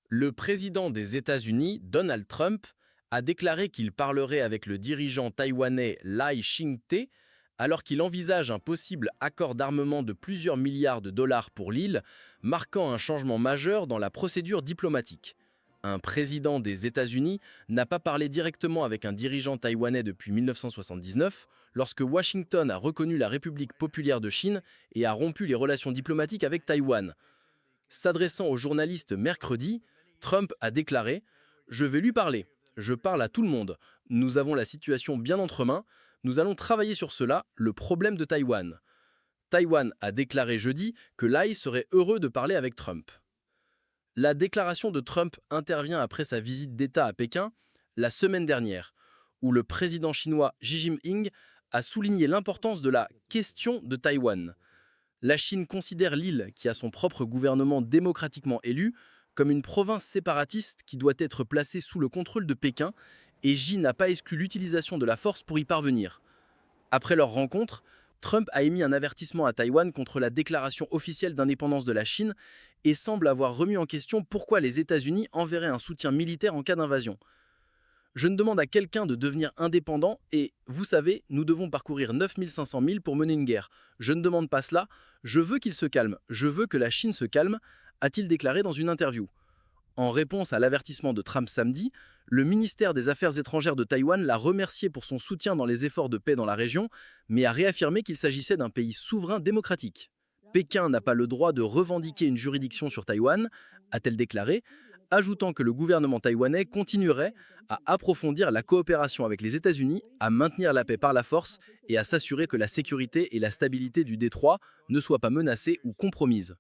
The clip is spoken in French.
Le président des États-Unis, Donald Trump, a déclaré qu'il parlerait avec le dirigeant taïwanais Lai Ching-te alors qu'il envisage un possible accord d'armement de plusieurs milliards de dollars pour l'île, marquant un changement majeur dans la procédure diplomatique. Un président des États-Unis n'a pas parlé directement avec un dirigeant taïwanais depuis 1979, lorsque Washington a reconnu la République populaire de Chine et a rompu les relations diplomatiques avec Taïwan. S'adressant aux journalistes mercredi, Trump a déclaré « Je vais lui parler. Je parle à tout le monde. Nous avons la situation bien entre mains. Nous allons travailler sur cela, le problème de Taïwan. » Taïwan a déclaré jeudi que Lai serait heureux de parler avec Trump. La déclaration de Trump intervient après sa visite d'État à Pékin la semaine dernière, où le président chinois Xi Jinping a souligné l'importance de la question de Taïwan. La Chine considère l'île, qui a son propre gouvernement démocratiquement élu, comme une province séparatiste qui doit être placée sous le contrôle de Pékin, et Xi n'a pas exclu l'utilisation de la force pour y parvenir. Après leur rencontre, Trump a émis un avertissement à Taïwan contre la déclaration officielle d'indépendance de la Chine et semble avoir remis en question pourquoi les États-Unis enverraient un soutien militaire en cas d'invasion. Je ne demande à quelqu'un de devenir indépendant et, vous savez, nous devons parcourir 9500 milles pour mener une guerre. Je ne demande pas cela, je veux qu'il se calme, je veux que la Chine se calme, a-t-il déclaré dans une interview. En réponse à l'avertissement de Trump samedi, le ministère des Affaires étrangères de Taïwan l'a remercié pour son soutien dans les efforts de paix dans la région, mais a réaffirmé qu'il s'agissait d'un pays souverain démocratique. Pékin n'a pas le droit de revendiquer une juridiction sur Taïwan, a-t-elle déclaré, ajoutant que le gouvernement taïwanais continuerait à approfondir la coopération avec les États-Unis, à maintenir la paix par la force et à s'assurer que la sécurité et la stabilité du détroit ne soient pas menacées ou compromises.